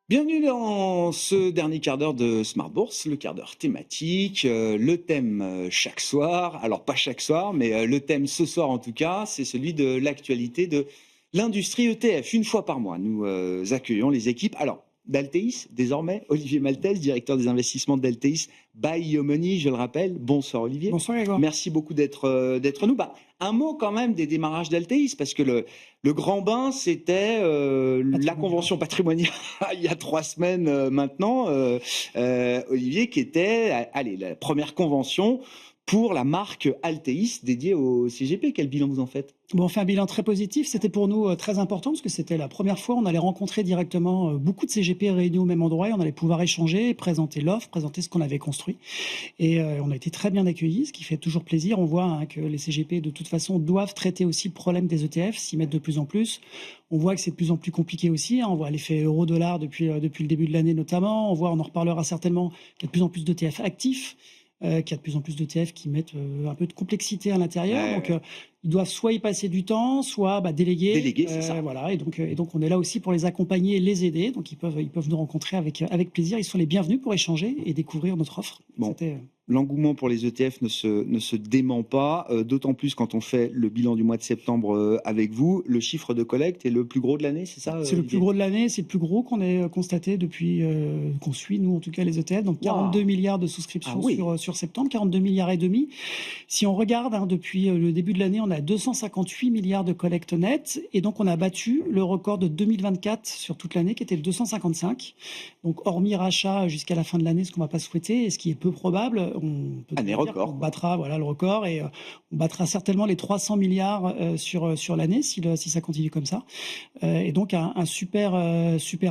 Bienvenue dans ce dernier quart d'heure de Smart Bourse, le quart d'heure thématique, le thème chaque soir, alors pas chaque soir, mais le thème ce soir en tout cas, c'est celui de l'actualité de l'industrie ETF. Une fois par mois, nous accueillons les équipes. Alors, d'Alteis, désormais, Olivier Maltès, directeur des investissements d'Alteis, by Yomoni, je le rappelle. Bonsoir Olivier. Bonsoir Grégoire. Merci beaucoup d'être nous. Un mot quand même des démarrages d'Alteis, parce que le grand bain, c'était la convention patrimoniale il y a 3 semaines maintenant, Olivier, qui était la première convention pour la marque Alteis dédiée au CGP. Quel bilan vous en faites ? Bon, on fait un bilan très positif. C'était pour nous très important parce que c'était la première fois où on allait rencontrer directement beaucoup de CGP réunis au même endroit et on allait pouvoir échanger, présenter l'offre, présenter ce qu'on avait construit. Et on a été très bien accueillis, ce qui fait toujours plaisir. On voit que les CGP, de toute façon, doivent traiter aussi le problème des ETF, s'y mettre de plus en plus. On voit que c'est de plus en plus compliqué aussi. On voit l'effet euro-dollar depuis le début de l'année notamment. On en reparlera certainement, qu'il y a de plus en plus d'ETF actifs. Qu'il y a de plus en plus d'ETF qui mettent un peu de complexité à l'intérieur. Donc, ils doivent soit y passer du temps, soit déléguer. Déléguer, c'est ça. Voilà. Et donc, on est là aussi pour les accompagner et les aider. Donc, ils peuvent nous rencontrer avec plaisir. Ils sont les bienvenus pour échanger et découvrir notre offre. Bon. L'engouement pour les ETF ne se dément pas, d'autant plus quand on fait le bilan du mois de septembre avec vous. Le chiffre de collecte est le plus gros de l'année, c'est ça ? C'est le plus gros de l'année, c'est le plus gros qu'on ait constaté depuis qu'on suit, nous en tout cas, les ETF. Donc 42 milliards de souscriptions sur septembre, 42 milliards et demi. Si on regarde depuis le début de l'année, on a 258 milliards de collecte nette. Et donc on a battu le record de 2024 sur toute l'année qui était de 255. Donc hormis rachat jusqu'à la fin de l'année, ce qu'on ne va pas souhaiter et ce qui est peu probable, on peut dire qu'on battra le record et on battra certainement les 300 milliards sur l'année si ça continue comme ça. Et donc un super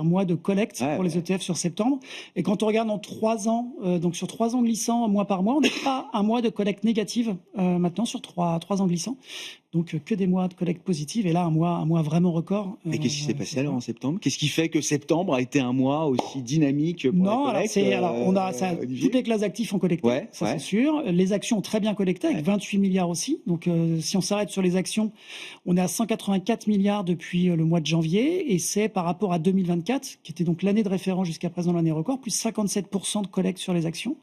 mois de collecte pour les ETF sur septembre. Et quand on regarde en 3 ans, donc sur 3 ans glissants, mois par mois, on n'est pas un mois de collecte négative maintenant sur 3 ans glissants. Donc que des mois de collecte positive et là un mois vraiment record. Et qu'est-ce qui s'est passé alors en septembre ? Qu'est-ce qui fait que septembre a été un mois aussi dynamique pour la collecte ? Toutes les classes d'actifs ont collecté, c'est sûr. Les actions ont très bien collecté avec 28 milliards aussi. Donc si on s'arrête sur les actions, on est à 184 milliards depuis le mois de janvier et c'est par rapport à 2024 qui était donc l'année de référence jusqu'à présent, l'année record, plus 57% de collecte sur les actions.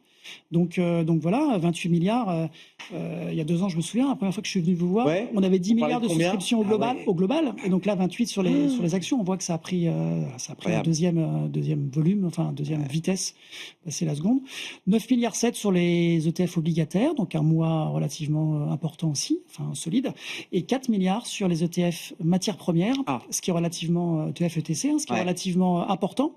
Donc voilà, 28 milliards. Il y a 2 ans, je me souviens, la première fois que je suis venu vous voir, on avait 10 milliards de souscriptions au global. Et donc là, 28 sur les actions. On voit que ça a pris un deuxième volume, enfin deuxième vitesse, c'est la seconde. 9 milliards 7 sur les ETF obligataires, donc un mois relativement important aussi, enfin solide. Et 4 milliards sur les ETF matières premières, ce qui est relativement ETF ETC, ce qui est relativement important.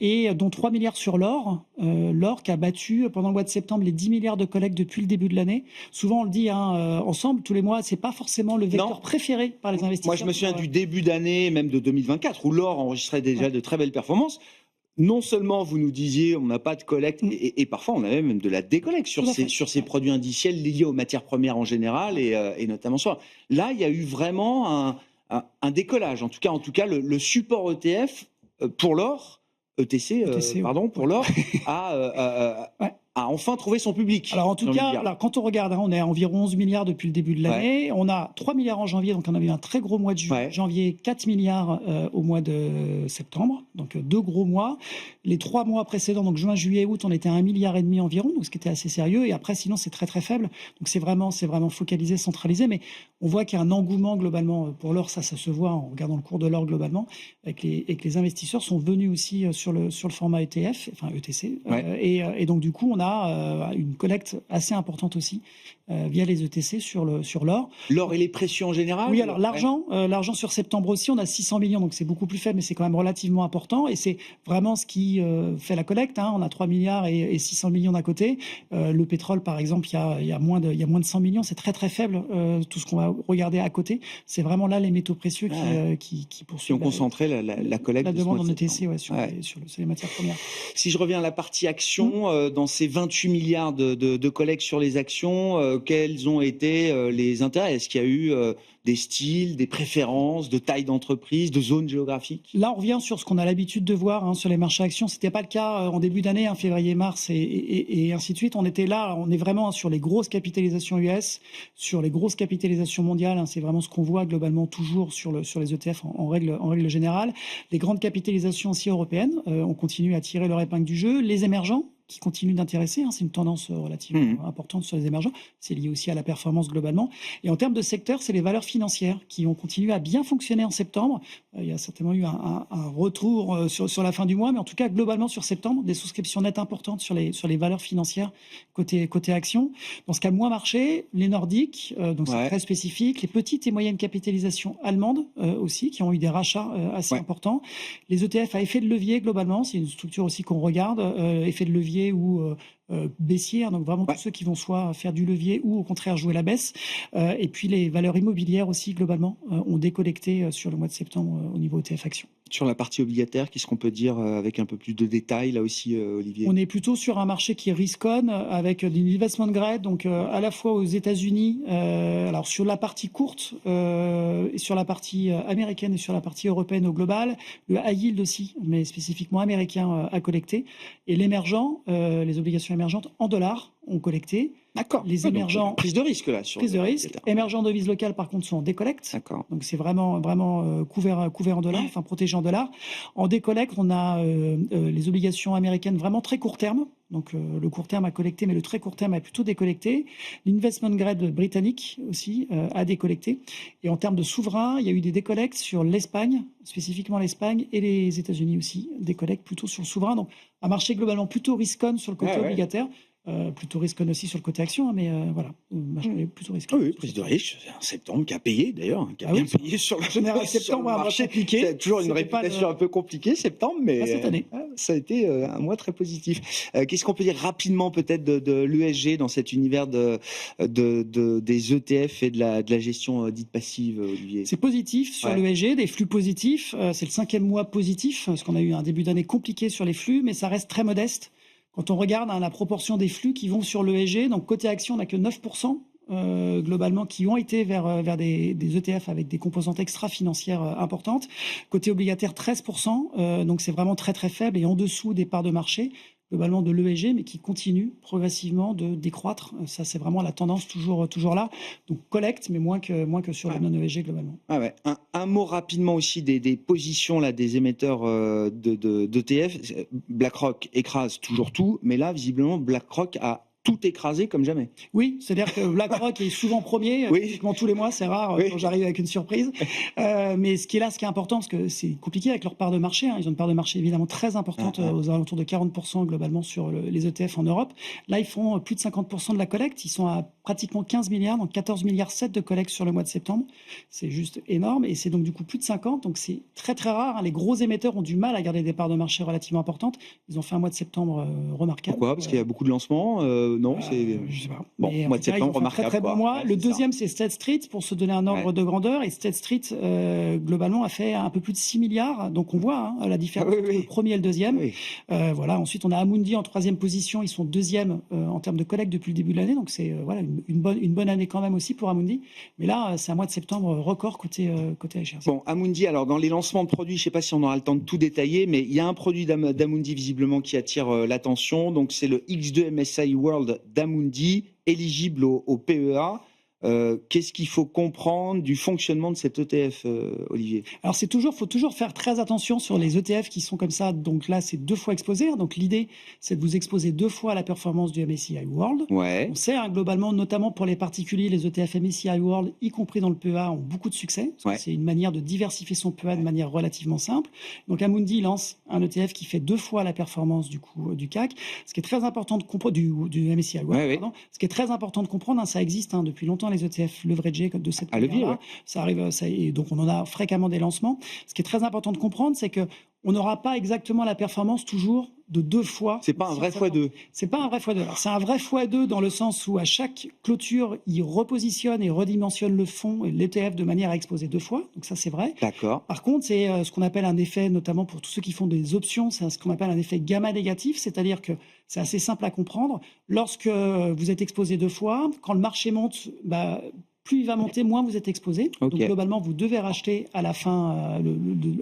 Et dont 3 milliards sur l'or, l'or qui a battu pendant le mois de septembre les 10 milliards de collecte depuis le début de l'année. Souvent on le dit ensemble, tous les mois, c'est pas forcément le vecteur préféré par les investisseurs. Moi je me souviens du début d'année, même de 2024, où l'or enregistrait déjà de très belles performances. Non seulement vous nous disiez on n'a pas de collecte, et parfois on avait même de la décollecte sur ces produits indiciels liés aux matières premières en général, et notamment sur... Là, il y a eu vraiment un décollage. En tout cas le support ETF pour l'or, ETC, pour l'or, a enfin trouvé son public. Alors en tout cas, quand on regarde, on est à environ 11 milliards depuis le début de l'année. On a 3 milliards en janvier, donc on avait un très gros mois de janvier, 4 milliards au mois de septembre, donc 2 gros mois. Les 3 mois précédents, donc juin, juillet, août, on était à 1,5 milliard environ, donc ce qui était assez sérieux. Et après, sinon, c'est très très faible. Donc c'est vraiment focalisé, centralisé. Mais on voit qu'il y a un engouement globalement pour l'or. Ça se voit en regardant le cours de l'or globalement, et que les investisseurs sont venus aussi sur le format ETF, enfin ETC. Et donc du coup, on a une collecte assez importante aussi via les ETC sur l'or. L'or et les précieux en général ? Oui, alors l'argent sur septembre aussi, on a 600 millions, donc c'est beaucoup plus faible, mais c'est quand même relativement important. Et c'est vraiment ce qui fait la collecte. On a 3 milliards et 600 millions d'un côté. Le pétrole, par exemple, il y a moins de 100 millions. C'est très très faible, tout ce qu'on va regarder à côté. C'est vraiment là les métaux précieux qui poursuivent. Qui ont concentré la collecte. La demande en ETC sur les matières premières. Si je reviens à la partie action, dans ces 28 milliards de collecte sur les actions. Quels ont été les intérêts? Est-ce qu'il y a eu des styles, des préférences, de taille d'entreprise, de zones géographiques? Là, on revient sur ce qu'on a l'habitude de voir sur les marchés actions. Ce n'était pas le cas en début d'année, février, mars et ainsi de suite. On était là, on est vraiment sur les grosses capitalisations US, sur les grosses capitalisations mondiales. C'est vraiment ce qu'on voit globalement toujours sur les ETF en règle générale. Les grandes capitalisations aussi européennes, on continue à tirer leur épingle du jeu. Les émergents, qui continue d'intéresser. C'est une tendance relativement importante sur les émergents. C'est lié aussi à la performance globalement. Et en termes de secteur, c'est les valeurs financières qui ont continué à bien fonctionner en septembre. Il y a certainement eu un retour sur la fin du mois, mais en tout cas, globalement, sur septembre, des souscriptions nettes importantes sur les valeurs financières côté action. Dans ce qui a moins marché, les Nordiques, donc c'est très spécifique, les petites et moyennes capitalisations allemandes aussi, qui ont eu des rachats assez importants. Les ETF à effet de levier, globalement, c'est une structure aussi qu'on regarde, effet de levier ou baissière, donc vraiment tous ceux qui vont soit faire du levier ou au contraire jouer la baisse. Et puis les valeurs immobilières aussi, globalement, ont décollecté sur le mois de septembre au niveau ETF Action. Sur la partie obligataire, qu'est-ce qu'on peut dire avec un peu plus de détails, là aussi, Olivier? On est plutôt sur un marché qui est risk-on, avec des investment grade, donc à la fois aux États-Unis, alors sur la partie courte, et sur la partie américaine et sur la partie européenne au global, le high yield aussi, mais spécifiquement américain à collecter, et l'émergent, les obligations émergentes en dollars ont collecté. D'accord. Les émergents. Prise de risque, là. Prise de risque. Émergents devises locales, par contre, sont en décollecte. D'accord. Donc, c'est vraiment couvert en dollars, enfin protégé en dollars. En décollecte, on a les obligations américaines vraiment très court terme. Donc, le court terme a collecté, mais le très court terme a plutôt décollecté. L'investment grade britannique aussi a décollecté. Et en termes de souverains, il y a eu des décollectes sur l'Espagne, spécifiquement l'Espagne, et les États-Unis aussi, décollectent plutôt sur le souverain. Donc, un marché globalement plutôt risk-on sur le côté obligataire. Plutôt risque aussi sur le côté action, mais voilà, plutôt risque. Oui, prise de risque, c'est un septembre qui a payé d'ailleurs, qui a bien payé sur le général. Septembre, un marché compliqué. C'est toujours une réputation un peu compliquée, septembre, mais cette année. Ça a été un mois très positif. Qu'est-ce qu'on peut dire rapidement peut-être de l'ESG dans cet univers des ETF et de la gestion dite passive, Olivier? C'est positif sur l'ESG, des flux positifs. C'est le 5e mois positif, parce qu'on a eu un début d'année compliqué sur les flux, mais ça reste très modeste. Quand on regarde la proportion des flux qui vont sur l'ESG, donc côté action, on n'a que 9% globalement qui ont été vers des ETF avec des composantes extra-financières importantes. Côté obligataire, 13%, donc c'est vraiment très très faible et en dessous des parts de marché globalement de l'ESG, mais qui continue progressivement de décroître. Ça, c'est vraiment la tendance toujours là. Donc collecte, mais moins que sur le non-ESG globalement. Un mot rapidement aussi des positions là, des émetteurs d'ETF. BlackRock écrase toujours tout, mais là, visiblement, BlackRock a tout écrasé comme jamais. Oui, c'est-à-dire que BlackRock est souvent premier, pratiquement tous les mois, c'est rare quand j'arrive avec une surprise. Mais ce qui est important, parce que c'est compliqué avec leur part de marché, ils ont une part de marché évidemment très importante, aux alentours de 40% globalement sur les ETF en Europe. Là, ils font plus de 50% de la collecte, ils sont à pratiquement 15 milliards, donc 14 milliards 7 de collecte sur le mois de septembre. C'est juste énorme, et c'est donc du coup plus de 50, donc c'est très très rare. Les gros émetteurs ont du mal à garder des parts de marché relativement importantes. Ils ont fait un mois de septembre remarquable. Pourquoi? Parce qu'il y a beaucoup de lancements non, je sais pas. Bon, mais mois de septembre, remarquable. Très bon mois. Le deuxième, c'est State Street, pour se donner un ordre de grandeur. Et State Street, globalement, a fait un peu plus de 6 milliards. Donc, on voit la différence entre le premier et le deuxième. Voilà. Ensuite, on a Amundi en troisième position. Ils sont deuxième en termes de collecte depuis le début de l'année. Donc, c'est une bonne année quand même aussi pour Amundi. Mais là, c'est un mois de septembre record côté HRC. Bon, Amundi, alors, dans les lancements de produits, je ne sais pas si on aura le temps de tout détailler, mais il y a un produit d'Amundi visiblement qui attire l'attention. Donc, c'est le X2 MSCI World d'Amundi, éligible au PEA. Qu'est-ce qu'il faut comprendre du fonctionnement de cet ETF, Olivier? Alors, faut toujours faire très attention sur les ETF qui sont comme ça. Donc là, c'est 2 fois exposé. Donc l'idée, c'est de vous exposer 2 fois à la performance du MSCI World. On sait, globalement, notamment pour les particuliers, les ETF MSCI World, y compris dans le PEA, ont beaucoup de succès. C'est une manière de diversifier son PEA de manière relativement simple. Donc Amundi lance un ETF qui fait 2 fois la performance du CAC. Ce qui est très important de comprendre, du MSCI World, pardon. Ce qui est très important de comprendre, ça existe depuis longtemps, les ETF leveragés de cette manière-là. Ça arrive, et donc on en a fréquemment des lancements. Ce qui est très important de comprendre, c'est que on n'aura pas exactement la performance toujours de 2 fois. C'est pas un vrai x2. C'est pas un vrai x2. Alors, c'est un vrai x2 dans le sens où à chaque clôture, il repositionne et redimensionne le fonds et l'ETF de manière à exposer 2 fois. Donc ça, c'est vrai. D'accord. Par contre, c'est ce qu'on appelle un effet, notamment pour tous ceux qui font des options, c'est ce qu'on appelle un effet gamma négatif, c'est-à-dire que c'est assez simple à comprendre. Lorsque vous êtes exposé 2 fois, quand le marché monte, plus il va monter, moins vous êtes exposé. Okay. Donc globalement, vous devez racheter à la fin,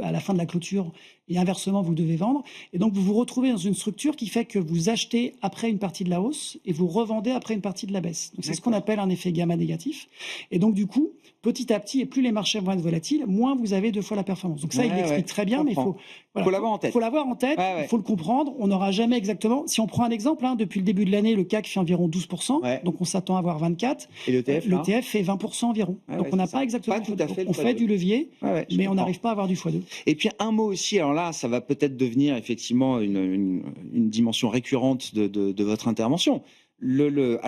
à la fin de la clôture, et inversement, vous devez vendre. Et donc vous vous retrouvez dans une structure qui fait que vous achetez après une partie de la hausse et vous revendez après une partie de la baisse. Donc c'est ce qu'on appelle un effet gamma négatif. Et donc du coup, petit à petit, et plus les marchés vont être volatiles, moins vous avez 2 fois la performance. Donc ça, il l'explique très bien, mais il faut l'avoir en tête. Il faut l'avoir en tête, il faut le comprendre. On n'aura jamais exactement. Si on prend un exemple, depuis le début de l'année, le CAC fait environ 12%, donc on s'attend à avoir 24. Et l'ETF fait 20% environ. Donc on n'a pas exactement. Pas tout à fait. On fait du levier, mais on n'arrive pas à avoir du x2. Et puis un mot aussi. Alors là, ça va peut-être devenir effectivement une dimension récurrente de votre intervention. Le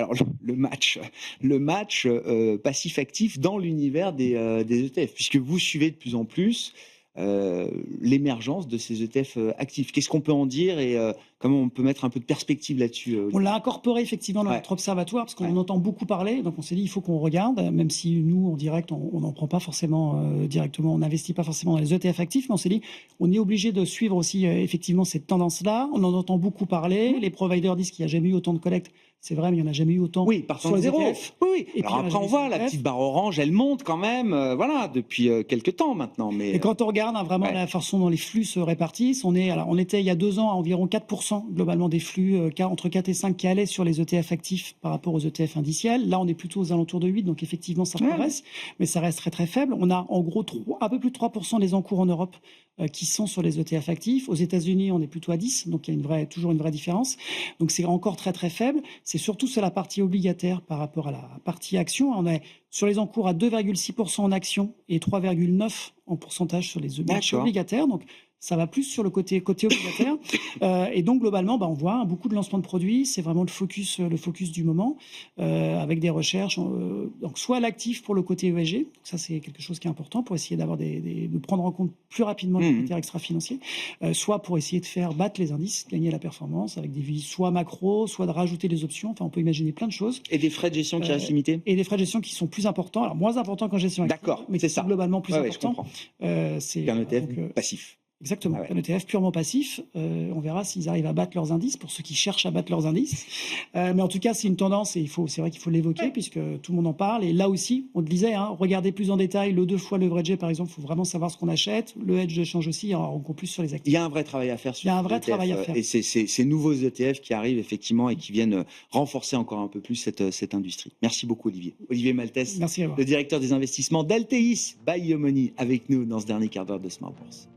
match passif-actif dans l'univers des ETF, puisque vous suivez de plus en plus l'émergence de ces ETF actifs. Qu'est-ce qu'on peut en dire et comment on peut mettre un peu de perspective là-dessus On l'a incorporé effectivement dans notre observatoire parce qu'on en entend beaucoup parler. Donc on s'est dit il faut qu'on regarde, même si nous en direct on n'en prend pas forcément directement, on n'investit pas forcément dans les ETF actifs, mais on s'est dit on est obligé de suivre aussi effectivement cette tendance-là. On en entend beaucoup parler. Les providers disent qu'il n'y a jamais eu autant de collecte. C'est vrai, mais il n'y en a jamais eu autant. Oui, partant de zéro. Oui. Et alors après, on voit la petite barre orange, elle monte quand même, depuis quelques temps maintenant. Mais et quand on regarde vraiment la façon dont les flux se répartissent, on était il y a 2 ans à environ 4% globalement des flux, entre 4 et 5 qui allaient sur les ETF actifs par rapport aux ETF indiciels. Là, on est plutôt aux alentours de 8, donc effectivement, ça progresse, mais ça reste très très faible. On a en gros un peu plus de 3% des encours en Europe qui sont sur les ETF actifs. Aux États-Unis, on est plutôt à 10, donc il y a toujours une vraie différence. Donc c'est encore très très faible. C'est surtout sur la partie obligataire par rapport à la partie action. On est sur les encours à 2,6% en actions et 3,9% en pourcentage sur les marchés obligataires. Donc ça va plus sur le côté obligataire. Et donc, globalement, on voit beaucoup de lancements de produits. C'est vraiment le focus du moment, avec des recherches. Donc, soit l'actif pour le côté ESG. Donc ça, c'est quelque chose qui est important pour essayer d'avoir de prendre en compte plus rapidement les critères extra-financiers. Soit pour essayer de faire battre les indices, gagner la performance avec des vues soit macro, soit de rajouter des options. Enfin, on peut imaginer plein de choses. Et des frais de gestion qui restent limités. Et des frais de gestion qui sont plus importants. Alors, moins importants qu'en gestion active. D'accord, mais c'est ça. Globalement plus importants. C'est qu'un ETF passif. Exactement. Un ETF purement passif. On verra s'ils arrivent à battre leurs indices, pour ceux qui cherchent à battre leurs indices. Mais en tout cas, c'est une tendance et c'est vrai qu'il faut l'évoquer puisque tout le monde en parle. Et là aussi, on le disait, regardez plus en détail le 2 fois leveragé, par exemple. Il faut vraiment savoir ce qu'on achète. Le hedge de change aussi, encore plus sur les actifs. Il y a un vrai travail à faire sur Il y a un vrai travail à faire. Et c'est ces nouveaux ETF qui arrivent effectivement et qui viennent renforcer encore un peu plus cette industrie. Merci beaucoup, Olivier. Olivier Maltès, le directeur des investissements d'Alteis by Yomoni, avec nous dans ce dernier quart d'heure de Smart Bourse.